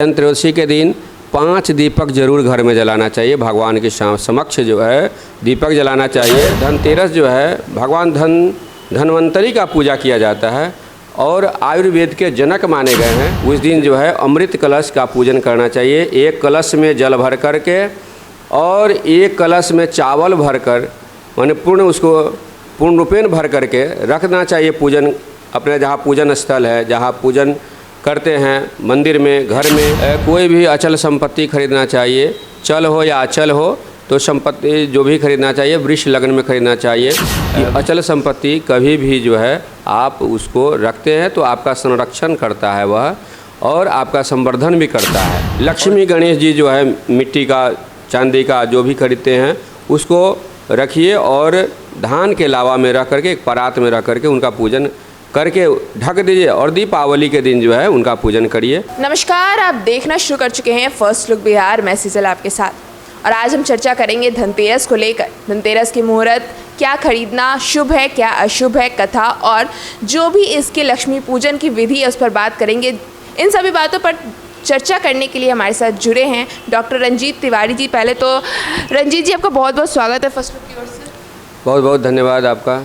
धनत्रयोदशी के दिन 5 दीपक जरूर घर में जलाना चाहिए। भगवान के समक्ष जो है दीपक जलाना चाहिए। धनतेरस जो है भगवान धन्वंतरी का पूजा किया जाता है और आयुर्वेद के जनक माने गए हैं। उस दिन जो है अमृत कलश का पूजन करना चाहिए। एक कलश में जल भर कर के और एक कलश में चावल भर कर माने पूर्ण रूपेण भर करके रखना चाहिए। पूजन अपने जहाँ पूजन स्थल है, जहाँ पूजन करते हैं, मंदिर में, घर में कोई भी अचल संपत्ति खरीदना चाहिए। चल हो या अचल हो तो संपत्ति जो भी खरीदना चाहिए वृक्ष लग्न में खरीदना चाहिए। अचल संपत्ति कभी भी जो है आप उसको रखते हैं तो आपका संरक्षण करता है वह और आपका संवर्धन भी करता है। लक्ष्मी गणेश जी जो है मिट्टी का, चांदी का जो भी खरीदते हैं उसको रखिए और धान के लावा में रख करके, एक परात में रख करके उनका पूजन करके ढक दीजिए और दीपावली के दिन जो है उनका पूजन करिए। नमस्कार, आप देखना शुरू कर चुके हैं फर्स्ट लुक बिहार। मैं सीजल आपके साथ और आज हम चर्चा करेंगे धनतेरस को लेकर। धनतेरस की मुहूर्त, क्या खरीदना शुभ है, क्या अशुभ है, कथा और जो भी इसके लक्ष्मी पूजन की विधि है उस पर बात करेंगे। इन सभी बातों पर चर्चा करने के लिए हमारे साथ जुड़े हैं डॉक्टर रंजीत तिवारी जी। पहले तो रंजीत जी आपका बहुत बहुत स्वागत है फर्स्ट लुक की ओर से। बहुत बहुत धन्यवाद आपका।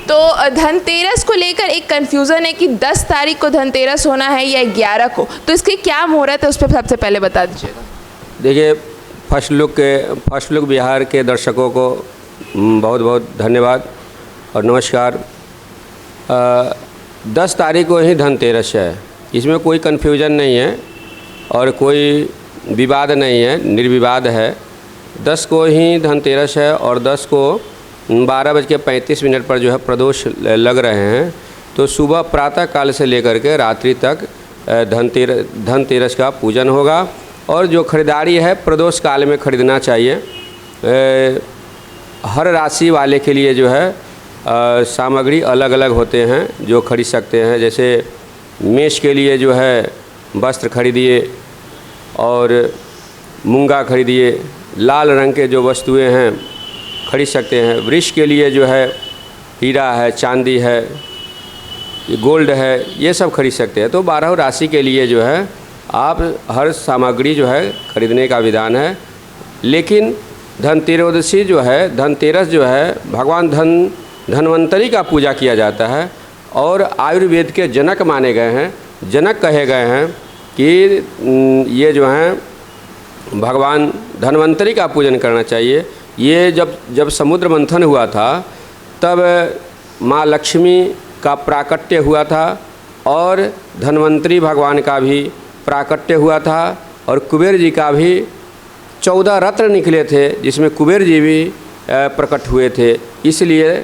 तो धनतेरस को लेकर एक कन्फ्यूज़न है कि 10 तारीख को धनतेरस होना है या 11 को, तो इसके क्या मुहूर्त है उस पर सबसे पहले बता दीजिएगा। देखिए, फर्स्ट लुक बिहार के दर्शकों को बहुत बहुत धन्यवाद और नमस्कार। 10 तारीख को ही धनतेरस है, इसमें कोई कन्फ्यूजन नहीं है और कोई विवाद नहीं है, निर्विवाद है। 10 को ही धनतेरस है और 10 को 12:35 पर जो है प्रदोष लग रहे हैं। तो सुबह प्रातः काल से लेकर के रात्रि तक धनतेरस का पूजन होगा और जो खरीदारी है प्रदोष काल में खरीदना चाहिए। हर राशि वाले के लिए जो है सामग्री अलग अलग होते हैं जो खरीद सकते हैं। जैसे मेष के लिए जो है वस्त्र खरीदिए और मूंगा खरीदिए, लाल रंग के जो वस्तुएं हैं खरीद सकते हैं। वृक्ष के लिए जो है हीरा है, चांदी है, गोल्ड है, ये सब खरीद सकते हैं। तो 12 राशि के लिए जो है आप हर सामग्री जो है खरीदने का विधान है। लेकिन धनतेरस जो है भगवान धन्वंतरी का पूजा किया जाता है और आयुर्वेद के जनक माने गए हैं, जनक कहे गए हैं कि ये जो हैं भगवान धन्वंतरी का पूजन करना चाहिए। ये जब समुद्र मंथन हुआ था तब माँ लक्ष्मी का प्राकट्य हुआ था और धन्वंतरी भगवान का भी प्राकट्य हुआ था और कुबेर जी का भी 14 रत्न निकले थे जिसमें कुबेर जी भी प्रकट हुए थे। इसलिए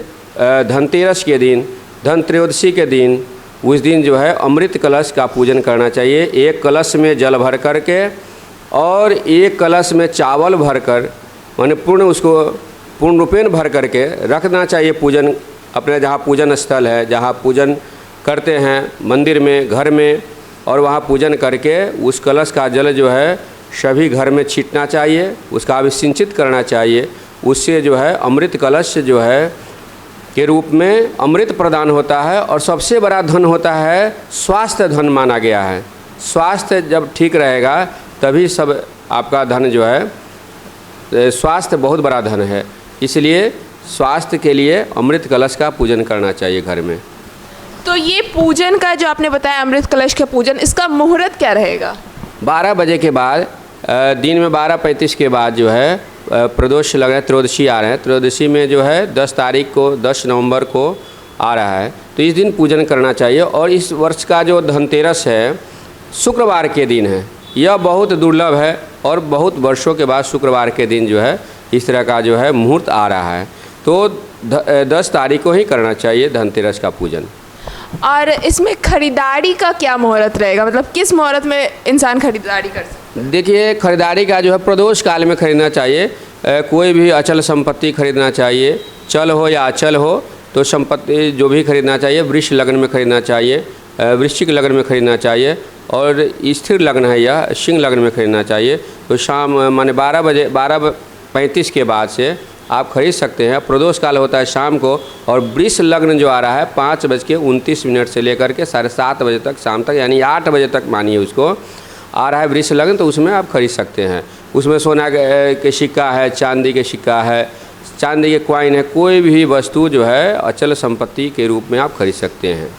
धनतेरस के दिन, धनत्रयोदशी के दिन, उस दिन जो है अमृत कलश का पूजन करना चाहिए। एक कलश में जल भर करके और एक कलश में चावल भर कर माने पूर्ण रूपेण भर करके रखना चाहिए। पूजन अपने जहाँ पूजन स्थल है, जहाँ पूजन करते हैं, मंदिर में, घर में, और वहाँ पूजन करके उस कलश का जल जो है सभी घर में छींटना चाहिए, उसका अभिसिंचित करना चाहिए। उससे जो है अमृत कलश जो है के रूप में अमृत प्रदान होता है और सबसे बड़ा धन होता है स्वास्थ्य धन माना गया है। स्वास्थ्य जब ठीक रहेगा तभी सब आपका धन जो है, स्वास्थ्य बहुत बड़ा धन है। इसलिए स्वास्थ्य के लिए अमृत कलश का पूजन करना चाहिए घर में। तो ये पूजन का जो आपने बताया अमृत कलश का पूजन, इसका मुहूर्त क्या रहेगा? 12 बजे के बाद, दिन में 12:35 के बाद जो है प्रदोष लग रहा है, त्रयोदशी आ रहे हैं। त्रयोदशी में जो है 10 तारीख को, 10 नवंबर को आ रहा है, तो इस दिन पूजन करना चाहिए। और इस वर्ष का जो धनतेरस है शुक्रवार के दिन है। यह बहुत दुर्लभ है और बहुत वर्षों के बाद शुक्रवार के दिन जो है इस तरह का जो है मुहूर्त आ रहा है। तो 10 तारीख को ही करना चाहिए धनतेरस का पूजन। और इसमें खरीदारी का क्या मुहूर्त रहेगा, मतलब किस मुहूर्त में इंसान खरीदारी कर सकता है? देखिए, खरीदारी का जो है प्रदोष काल में खरीदना चाहिए। कोई भी अचल संपत्ति खरीदना चाहिए। चल हो या अचल हो तो संपत्ति जो भी खरीदना चाहिए वृक्ष लग्न में खरीदना चाहिए, वृश्चिक लग्न में खरीदना चाहिए और स्थिर लग्न है या सिंह लग्न में खरीदना चाहिए। तो शाम माने 12:35 के बाद से आप खरीद सकते हैं। प्रदोष काल होता है शाम को और वृष लग्न जो आ रहा है 5:29 से लेकर के 7:30 बजे तक, शाम तक, यानी 8 बजे तक मानिए उसको। आ रहा है वृष लग्न, तो उसमें आप खरीद सकते हैं। उसमें सोना के सिक्का है, चांदी के सिक्का है, चांदी के कॉइन है, कोई भी वस्तु जो है अचल संपत्ति के रूप में आप खरीद सकते हैं।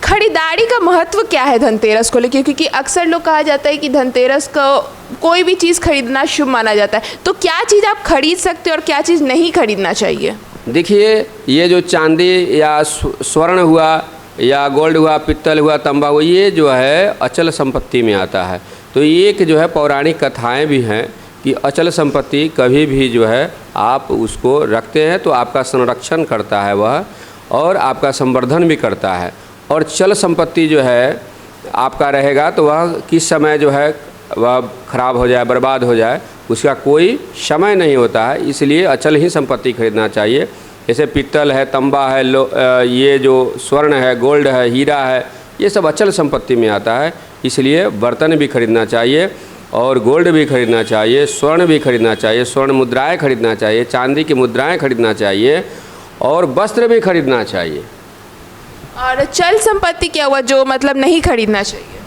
खरीदारी का महत्व क्या है धनतेरस को लेकर? क्योंकि अक्सर लोग कहा जाता है कि धनतेरस को कोई भी चीज़ खरीदना शुभ माना जाता है, तो क्या चीज़ आप खरीद सकते हैं और क्या चीज़ नहीं खरीदना चाहिए? देखिए, ये जो चांदी या स्वर्ण हुआ या गोल्ड हुआ, पित्तल हुआ, तांबा हुआ, ये जो है अचल संपत्ति में आता है। तो एक जो है पौराणिक कथाएं भी हैं कि अचल संपत्ति कभी भी जो है आप उसको रखते हैं तो आपका संरक्षण करता है वह, और आपका संवर्धन भी करता है। और चल संपत्ति जो है आपका रहेगा तो वह किस समय जो है वह खराब हो जाए, बर्बाद हो जाए, उसका कोई समय नहीं होता है। इसलिए अचल ही संपत्ति खरीदना चाहिए। जैसे पित्तल है, तांबा है, ये जो स्वर्ण है, गोल्ड है, हीरा है, ये सब अचल संपत्ति में आता है। इसलिए बर्तन भी खरीदना चाहिए और गोल्ड भी खरीदना चाहिए, स्वर्ण भी खरीदना चाहिए, स्वर्ण मुद्राएं खरीदना चाहिए, चांदी की मुद्राएं खरीदना चाहिए और वस्त्र भी खरीदना चाहिए। और चल संपत्ति क्या हुआ जो मतलब नहीं खरीदना चाहिए?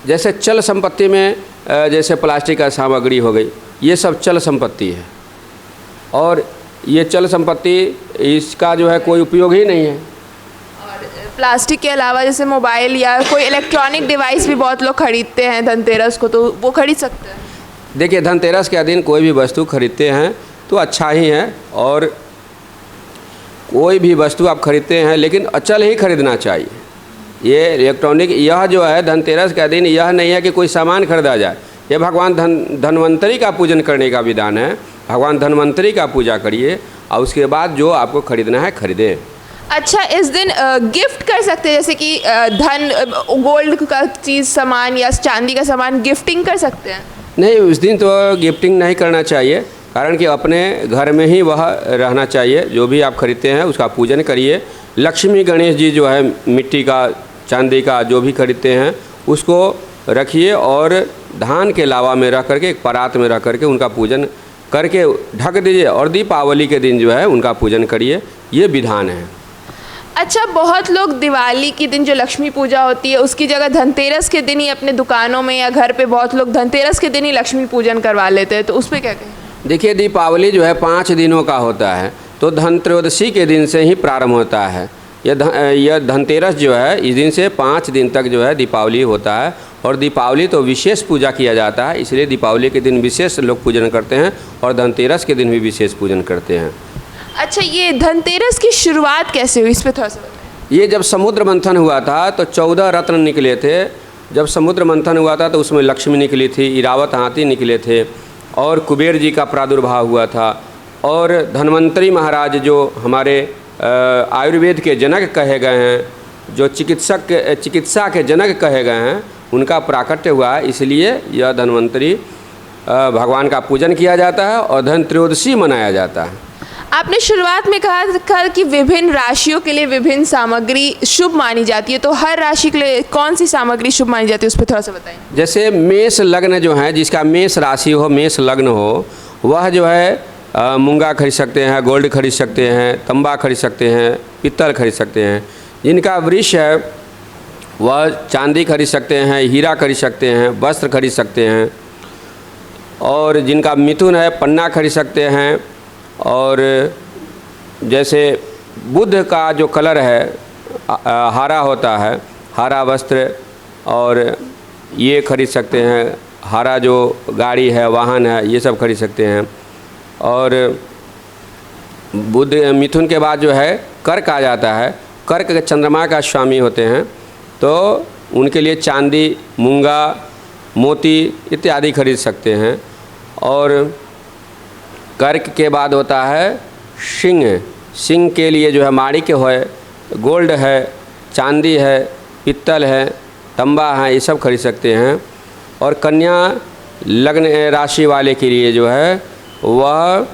जैसे चल संपत्ति में जैसे प्लास्टिक का सामग्री हो गई, ये सब चल संपत्ति है। और ये चल संपत्ति, इसका जो है कोई उपयोग ही नहीं है। और प्लास्टिक के अलावा जैसे मोबाइल या कोई इलेक्ट्रॉनिक डिवाइस भी बहुत लोग खरीदते हैं धनतेरस को, तो वो खरीद सकते हैं? देखिए, धनतेरस के दिन कोई भी वस्तु खरीदते हैं तो अच्छा ही है, और कोई भी वस्तु आप खरीदते हैं लेकिन अचल ही खरीदना चाहिए। ये इलेक्ट्रॉनिक, यह जो है धनतेरस का दिन यह नहीं है कि कोई सामान खरीदा जाए, ये भगवान धन्वंतरी का पूजन करने का विधान है। भगवान धन्वंतरी का पूजा करिए और उसके बाद जो आपको खरीदना है खरीदें। अच्छा, इस दिन गिफ्ट कर सकते हैं, जैसे कि गोल्ड का चीज़ सामान या चांदी का सामान गिफ्टिंग कर सकते हैं? नहीं, उस दिन तो गिफ्टिंग नहीं करना चाहिए, कारण कि अपने घर में ही वह रहना चाहिए। जो भी आप खरीदते हैं उसका पूजन करिए। लक्ष्मी गणेश जी जो है मिट्टी का, चांदी का जो भी खरीदते हैं उसको रखिए और धान के लावा में रख करके, एक परात में रख करके उनका पूजन करके ढक दीजिए, और दीपावली के दिन जो है उनका पूजन करिए। ये विधान है। अच्छा, बहुत लोग दिवाली के दिन जो लक्ष्मी पूजा होती है उसकी जगह धनतेरस के दिन ही अपने दुकानों में या घर पे बहुत लोग धनतेरस के दिन ही लक्ष्मी पूजन करवा लेते हैं, तो उस पर क्या कहें? देखिए, दीपावली जो है 5 दिनों का होता है, तो धनत्रयोदशी के दिन से ही प्रारंभ होता है। यह धनतेरस जो है इस दिन से 5 दिन तक जो है दीपावली होता है, और दीपावली तो विशेष पूजा किया जाता है, इसलिए दीपावली के दिन विशेष लोग पूजन करते हैं और धनतेरस के दिन भी विशेष पूजन करते हैं। अच्छा, ये धनतेरस की शुरुआत कैसे हुई, इस पर थोड़ा सा बताएं। ये जब समुद्र मंथन हुआ था तो 14 रत्न निकले थे। जब समुद्र मंथन हुआ था तो उसमें लक्ष्मी निकली थी, इरावत हाथी निकले थे, और कुबेर जी का प्रादुर्भाव हुआ था, और धन्वंतरी महाराज जो हमारे आयुर्वेद के जनक कहे गए हैं, जो चिकित्सा के जनक कहे गए हैं, उनका प्राकट्य हुआ है। इसलिए यह धन्वंतरी भगवान का पूजन किया जाता है और धनत्रयोदशी मनाया जाता है। आपने शुरुआत में कहा कि विभिन्न राशियों के लिए विभिन्न सामग्री शुभ मानी जाती है, तो हर राशि के लिए कौन सी सामग्री शुभ मानी जाती है, उस पर थोड़ा सा बताएं। जैसे मेष लग्न जो है, जिसका मेष राशि हो, मेष लग्न हो, वह जो है मूंगा खरीद सकते हैं, गोल्ड खरीद सकते हैं, तांबा खरीद सकते हैं, पित्तल खरीद सकते हैं। जिनका वृष है वह चांदी खरीद सकते हैं, हीरा खरीद सकते हैं, वस्त्र खरीद सकते हैं। और जिनका मिथुन है पन्ना खरीद सकते हैं। और जैसे बुध का जो कलर है हरा होता है, हरा वस्त्र, और ये खरीद सकते हैं। हरा जो गाड़ी है, वाहन है, ये सब खरीद सकते हैं। और बुध मिथुन के बाद जो है कर्क आ जाता है। कर्क चंद्रमा का स्वामी होते हैं, तो उनके लिए चांदी, मूंगा, मोती इत्यादि खरीद सकते हैं। और कर्क के बाद होता है सिंह। सिंह के लिए जो है माणिक्य है, गोल्ड है, चांदी है, पित्तल है, तांबा है, ये सब खरीद सकते हैं। और कन्या लग्न राशि वाले के लिए जो है वह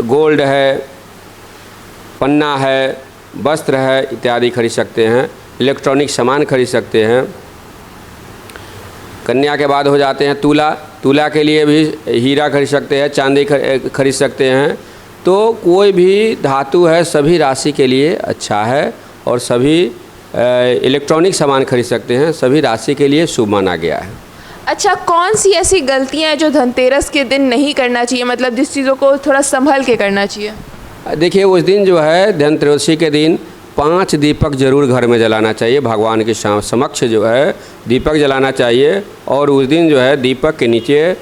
गोल्ड है, पन्ना है, वस्त्र है इत्यादि खरीद सकते हैं। इलेक्ट्रॉनिक सामान खरीद सकते हैं। कन्या के बाद हो जाते हैं तुला। तुला के लिए भी हीरा खरीद सकते हैं, चांदी खरीद सकते हैं। तो कोई भी धातु है सभी राशि के लिए अच्छा है, और सभी इलेक्ट्रॉनिक सामान खरीद सकते हैं, सभी राशि के लिए शुभ माना गया है। अच्छा, कौन सी ऐसी गलतियाँ हैं जो धनतेरस के दिन नहीं करना चाहिए, मतलब जिस चीज़ों को थोड़ा संभल के करना चाहिए? देखिए, उस दिन जो है धनतेरसी के दिन 5 दीपक जरूर घर में जलाना चाहिए। भगवान के समक्ष जो है दीपक जलाना चाहिए। और उस दिन जो है दीपक के नीचे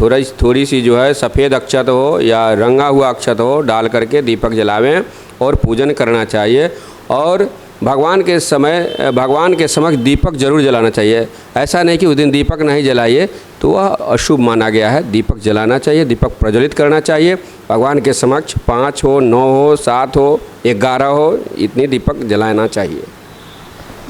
थोड़ी सी जो है सफ़ेद अक्षत हो या रंगा हुआ अक्षत हो डाल करके दीपक जलावें और पूजन करना चाहिए। और भगवान के समक्ष दीपक जरूर जलाना चाहिए। ऐसा नहीं कि उस दिन दीपक नहीं जलाइए तो वह अशुभ माना गया है। दीपक जलाना चाहिए, दीपक प्रज्वलित करना चाहिए। भगवान के समक्ष 5 हो, 9 हो, 7 हो, 11 हो, इतनी दीपक जलाना चाहिए।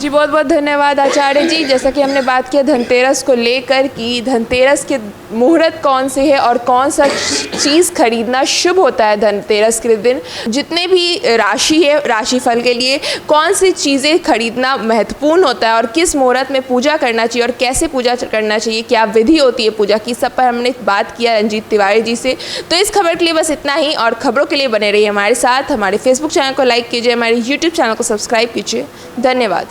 जी बहुत बहुत धन्यवाद आचार्य जी। जैसा कि हमने बात किया धनतेरस को लेकर कि धनतेरस के मुहूर्त कौन से है और कौन सा चीज़ खरीदना शुभ होता है धनतेरस के दिन, जितने भी राशि है राशिफल के लिए कौन सी चीज़ें खरीदना महत्वपूर्ण होता है और किस मुहूर्त में पूजा करना चाहिए और कैसे पूजा करना चाहिए, क्या विधि होती है पूजा की, सब पर हमने बात किया रंजीत तिवारी जी से। तो इस खबर के लिए बस इतना ही, और खबरों के लिए बने रहिए हमारे साथ। हमारे फेसबुक चैनल को लाइक कीजिए, हमारे यूट्यूब चैनल को सब्सक्राइब कीजिए। धन्यवाद।